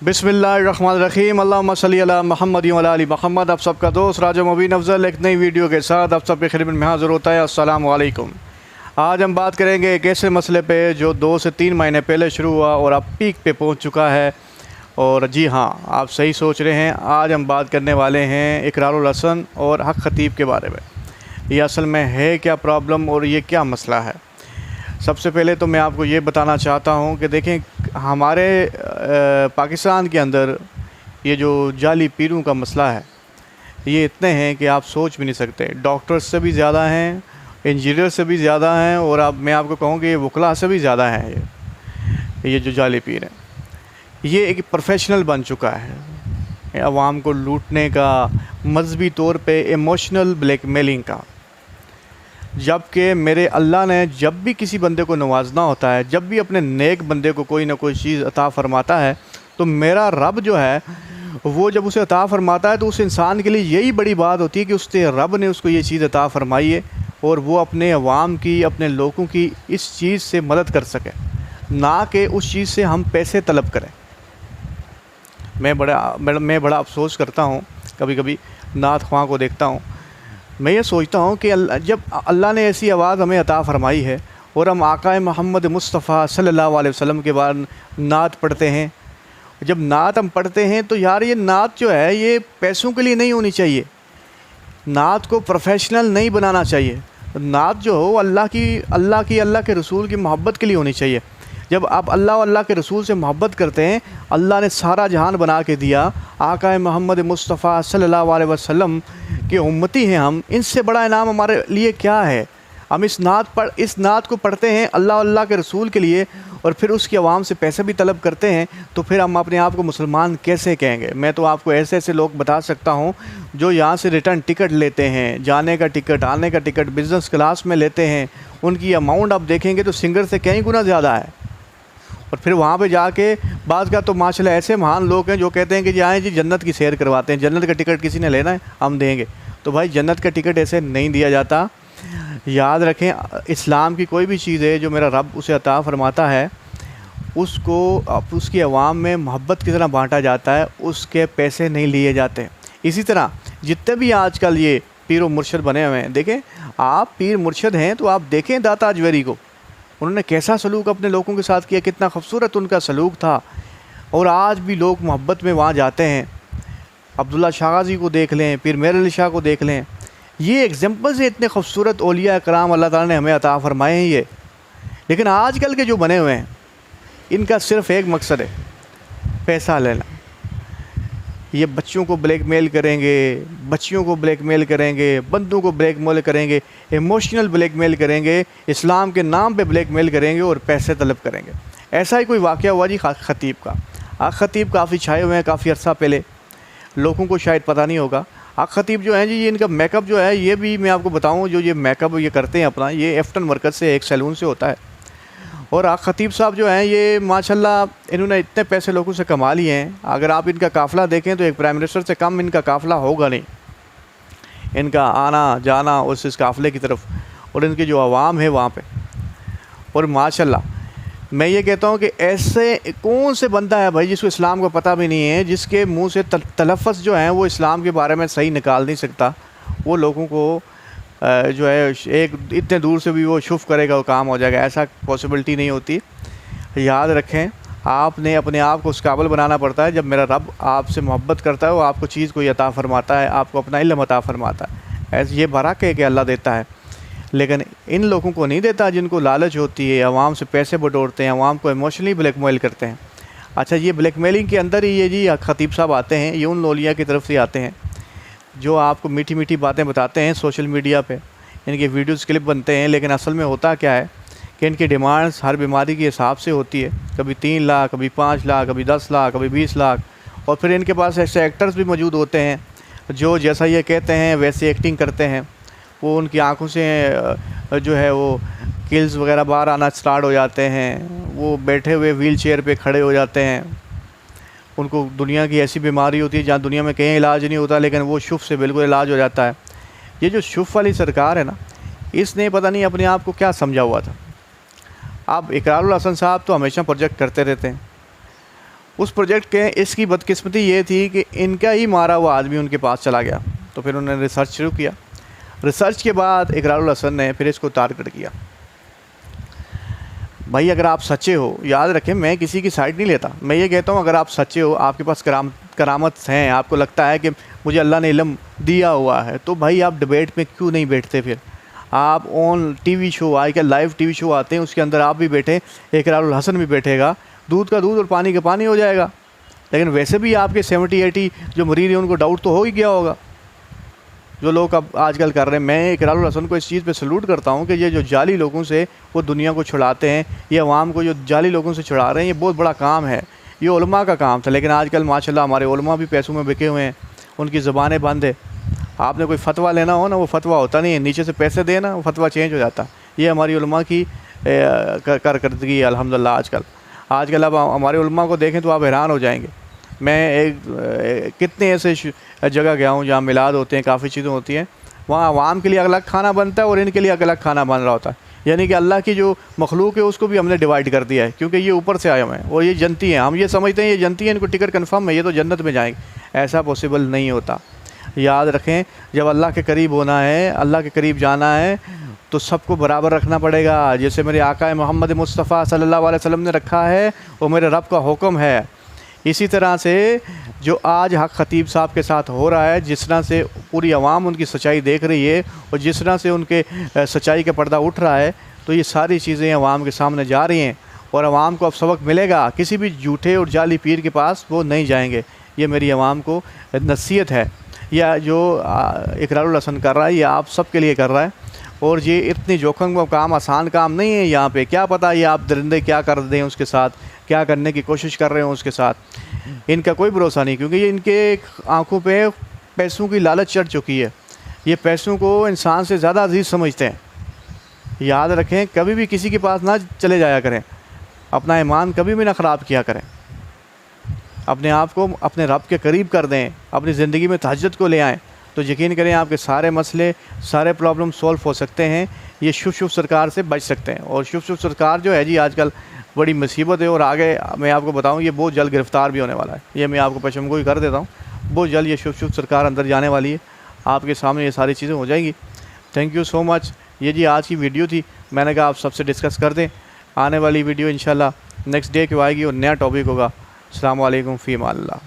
बिस्मिल्लाहिर्रहमानिर्रहीम अल्लाहुम्मा सल्ली अला मुहम्मद व अला आलि मुहम्मद। आप सबका दोस्त राजा मुबीन अफजल एक नई वीडियो के साथ आप सबके खिदमत में हाज़िर होता है। अस्सलाम वालेकुम। आज हम बात करेंगे एक ऐसे मसले पे जो 2 से 3 महीने पहले शुरू हुआ और अब पीक पे पहुंच चुका है। और जी हाँ, आप सही सोच रहे हैं। आज हम बात करने वाले हैं इकरारुल हसन और हक ख़तीब के बारे में। ये असल में है क्या प्रॉब्लम और ये क्या मसला है। सबसे पहले तो मैं आपको ये बताना चाहता हूँ कि देखें, हमारे पाकिस्तान के अंदर ये जो जाली पीरों का मसला है ये इतने हैं कि आप सोच भी नहीं सकते। डॉक्टर्स से भी ज़्यादा हैं, इंजीनियर से भी ज़्यादा हैं, और अब मैं आपको कहूँ कि वकला से भी ज़्यादा हैं। ये जो जाली पीर हैं ये एक प्रोफेशनल बन चुका है अवाम को लूटने का, मजहबी तौर पे इमोशनल ब्लैकमेलिंग का। जबकि मेरे अल्लाह ने जब भी किसी बंदे को नवाजना होता है, जब भी अपने नेक बंदे को कोई ना कोई चीज़ अता फ़रमाता है, तो मेरा रब जो है वो जब उसे अता फ़रमाता है तो उस इंसान के लिए यही बड़ी बात होती है कि उसके रब ने उसको ये चीज़ अता फ़रमाई है और वो अपने अवाम की, अपने लोगों की इस चीज़ से मदद कर सके, ना कि उस चीज़ से हम पैसे तलब करें। मैं बड़ा अफसोस करता हूँ कभी कभी नात ख्वां को देखता हूँ। मैं ये सोचता हूँ कि जब अल्लाह ने ऐसी आवाज़ हमें अता फ़रमाई है और हम आका मोहम्मद मुस्तफ़ा सल्लल्लाहु अलैहि वसल्लम के बाद नात पढ़ते हैं, जब नात हम पढ़ते हैं तो यार ये नात जो है ये पैसों के लिए नहीं होनी चाहिए। नात को प्रोफेशनल नहीं बनाना चाहिए। नात जो हो अल्लाह के रसूल की मोहब्बत के लिए होनी चाहिए। जब आप अल्लाह के रसूल से मोहब्बत करते हैं, अल्लाह ने सारा जहान बना के दिया, आका मोहम्मद मुस्तफ़ा सल्लल्लाहु अलैहि वसल्लम के उम्मती हैं हम, इनसे बड़ा इनाम हमारे लिए क्या है। हम इस नात को पढ़ते हैं अल्लाह के रसूल के लिए और फिर उसकी आवाम से पैसे भी तलब करते हैं, तो फिर हम अपने आप को मुसलमान कैसे कहेंगे। मैं तो आपको ऐसे ऐसे लोग बता सकता हूँ जो यहाँ से रिटर्न टिकट लेते हैं, जाने का टिकट, आने का टिकट बिज़नेस क्लास में लेते हैं। उनकी अमाउंट आप देखेंगे तो सिंगर से कई गुना ज़्यादा है। और फिर वहाँ पे जाके बात का तो माशाल्लाह ऐसे महान लोग हैं जो कहते हैं कि जी आए जी जन्नत की सैर करवाते हैं, जन्नत का टिकट किसी ने लेना है हम देंगे। तो भाई जन्नत का टिकट ऐसे नहीं दिया जाता। याद रखें, इस्लाम की कोई भी चीज़ है जो मेरा रब उसे अता फ़रमाता है उसको उसकी आवाम में मोहब्बत की तरह बांटा जाता है, उसके पैसे नहीं लिए जाते। इसी तरह जितने भी आजकल ये पीर व मुर्शद बने हुए हैं, देखें आप पीर मुर्शद हैं तो आप देखें दाता अजवेरी को, उन्होंने कैसा सलूक अपने लोगों के साथ किया, कितना खूबसूरत उनका सलूक था। और आज भी लोग मोहब्बत में वहाँ जाते हैं। अब्दुल्ला शाह गाज़ी को देख लें, पीर मेहर अली शाह को देख लें। ये एग्जाम्पल्स हैं इतने खूबसूरत औलिया कराम अल्लाह ताला ने हमें अता फ़रमाए हैं ये। लेकिन आजकल के जो बने हुए हैं इनका सिर्फ़ एक मकसद है, पैसा लेना। ये बच्चों को ब्लैकमेल करेंगे, बच्चियों को ब्लैकमेल करेंगे, बंदों को ब्लैकमेल करेंगे, इमोशनल ब्लैकमेल करेंगे, इस्लाम के नाम पे ब्लैकमेल करेंगे और पैसे तलब करेंगे। ऐसा ही कोई वाक़या हुआ जी ख़तीब का। ख़तीब काफ़ी छाए हुए हैं काफ़ी अर्सा पहले, लोगों को शायद पता नहीं होगा। ख़तीब जो हैं जी, ये इनका मेकअप जो है ये भी मैं आपको बताऊँ, जो ये मेकअप ये करते हैं अपना, ये एफ्टन मरकज़ से एक सैलून से होता है। और ख़तीब साहब जो हैं ये माशाल्लाह इन्होंने इतने पैसे लोगों से कमा लिए हैं। अगर आप इनका काफ़िला देखें तो एक प्राइम मिनिस्टर से कम इनका काफ़िला होगा नहीं। इनका आना जाना उस काफ़िले की तरफ, और इनकी जो आवाम है वहाँ पे। और माशाल्लाह मैं ये कहता हूँ कि ऐसे कौन से बंदा है भाई जिसको इस्लाम का पता भी नहीं है, जिसके मुँह से तलफ़्फ़ुज़ जो हैं वो इस्लाम के बारे में सही निकाल नहीं सकता। वो लोगों को जो है एक इतने दूर से भी वो शुफ करेगा, वो काम हो जाएगा, ऐसा पॉसिबिलिटी नहीं होती। याद रखें, आपने अपने आप को उस काबिल बनाना पड़ता है। जब मेरा रब आपसे मोहब्बत करता है वो आपको चीज़ को अता फ़रमाता है, आपको अपना इल्म अता फ़रमाता है। ऐसे ये बरक़ है कि अल्लाह देता है, लेकिन इन लोगों को नहीं देता जिनको लालच होती है, आवाम से पैसे बटोरते हैं, आवाम को इमोशनली ब्लैकमेल करते हैं। अच्छा, ये ब्लैकमेलिंग के अंदर ही ये जी ख़तीब साहब आते हैं, ये उन लोलिया की तरफ से आते हैं जो आपको मीठी मीठी बातें बताते हैं सोशल मीडिया पे। इनके वीडियोस क्लिप बनते हैं, लेकिन असल में होता क्या है कि इनकी डिमांड्स हर बीमारी के हिसाब से होती है। कभी 3 लाख, कभी 5 लाख, कभी 10 लाख, कभी 20 लाख। और फिर इनके पास ऐसे एक्टर्स भी मौजूद होते हैं जो जैसा ये कहते हैं वैसे एक्टिंग करते हैं। वो उनकी आँखों से जो है वो किल्स वगैरह बाहर आना स्टार्ट हो जाते हैं, वो बैठे हुए व्हील चेयर पर खड़े हो जाते हैं। उनको दुनिया की ऐसी बीमारी होती है जहाँ दुनिया में कहीं इलाज नहीं होता, लेकिन वो शुफ से बिल्कुल इलाज हो जाता है। ये जो शुफ वाली सरकार है ना, इसने पता नहीं अपने आप को क्या समझा हुआ था। अब इकरारुल हसन साहब तो हमेशा प्रोजेक्ट करते रहते हैं, उस प्रोजेक्ट के इसकी बदकिस्मती ये थी कि इनका ही मारा हुआ आदमी उनके पास चला गया। तो फिर उन्होंने रिसर्च शुरू किया। रिसर्च के बाद इकरारुल हसन ने फिर इसको टारगेट किया। भाई अगर आप सच्चे हो, याद रखें मैं किसी की साइड नहीं लेता, मैं ये कहता हूँ अगर आप सच्चे हो, आपके पास करामत हैं, आपको लगता है कि मुझे अल्लाह ने इल्म दिया हुआ है, तो भाई आप डिबेट में क्यों नहीं बैठते? फिर आप ऑन टीवी शो, आजकल लाइव टीवी शो आते हैं, उसके अंदर आप भी बैठे, इकरारुल हसन भी बैठेगा, दूध का दूध और पानी का पानी हो जाएगा। लेकिन वैसे भी आपके 70-80 जो मरीज़ हैं उनको डाउट तो हो ही गया होगा, जो लोग अब आजकल कर रहे हैं। मैं इकरारुल हसन को इस चीज़ पे सलूट करता हूँ कि ये जो जाली लोगों से वो दुनिया को छुड़ाते हैं, ये अवाम को जो जाली लोगों से छुड़ा रहे हैं, ये बहुत बड़ा काम है, ये उलमा का काम था। लेकिन आजकल माशाल्लाह हमारे उलमा भी पैसों में बिके हुए हैं, उनकी ज़बानें बंद है। आपने कोई फ़तवा लेना हो ना, वो फ़तवा होता नहीं है, नीचे से पैसे देना वो फ़तवा चेंज हो जाता। ये हमारी उलमा की कारकर्दगी है अल्हम्दुलिल्लाह। आजकल अब हमारे उलमा को देखें तो आप हैरान हो जाएंगे। मैं कितने ऐसे जगह गया हूँ जहाँ मिलाद होते हैं, काफ़ी चीज़ें होती हैं, वहाँ अवाम के लिए अलग खाना बनता है और इनके लिए अलग खाना बन रहा होता है। यानी कि अल्लाह की जो मखलूक है उसको भी हमने डिवाइड कर दिया है, क्योंकि ये ऊपर से आए हुए हैं और ये जनती हैं। हम ये समझते हैं ये जनती हैं, इनको टिकट कन्फर्म है, ये तो जन्नत में जाएंगे। ऐसा पॉसिबल नहीं होता। याद रखें, जब अल्लाह के करीब होना है, अल्लाह के करीब जाना है, तो सबको बराबर रखना पड़ेगा। जैसे मेरे आका मोहम्मद मुस्तफ़ा सल्लल्लाहु अलैहि वसल्लम ने रखा है, वो मेरे रब का हुक्म है। इसी तरह से जो आज हक ख़तीब साहब के साथ हो रहा है, जिस तरह से पूरी आवाम उनकी सच्चाई देख रही है और जिस तरह से उनके सच्चाई का पर्दा उठ रहा है, तो ये सारी चीज़ें आवाम के सामने जा रही हैं और आवाम को अब सबक मिलेगा। किसी भी झूठे और जाली पीर के पास वो नहीं जाएंगे। ये मेरी आवाम को नसीहत है। या जो इकरारुल हसन कर रहा है, ये आप सब के लिए कर रहा है और ये इतनी जोखिम का काम, आसान काम नहीं है। यहाँ पे क्या पता ये आप दरिंदे क्या कर दें उसके साथ, क्या करने की कोशिश कर रहे हो उसके साथ। इनका कोई भरोसा नहीं, क्योंकि ये इनके आंखों पे पैसों की लालच चढ़ चुकी है। ये पैसों को इंसान से ज़्यादा अजीज़ समझते हैं। याद रखें, कभी भी किसी के पास ना चले जाया करें, अपना ईमान कभी भी ना ख़राब किया करें। अपने आप को अपने रब के करीब कर दें, अपनी ज़िंदगी में तहज्जुद को ले आएँ, तो यकीन करें आपके सारे मसले, सारे प्रॉब्लम सॉल्व हो सकते हैं। ये शुभ सरकार से बच सकते हैं। और शुभ सरकार जो है जी आजकल बड़ी मुसीबत है और आगे मैं आपको बताऊं ये बहुत जल्द गिरफ़्तार भी होने वाला है। ये मैं आपको पेशेंगोई कर देता हूँ, बहुत जल्द ये शुभ सरकार अंदर जाने वाली है। आपके सामने ये सारी चीज़ें हो जाएंगी। Thank you so much. ये जी आज की वीडियो थी, मैंने कहा आप सबसे डिस्कस कर दें। आने वाली वीडियो इंशाल्लाह नेक्स्ट डे की आएगी और नया टॉपिक होगा। अस्सलामु अलैकुम फ़ी अमान अल्लाह।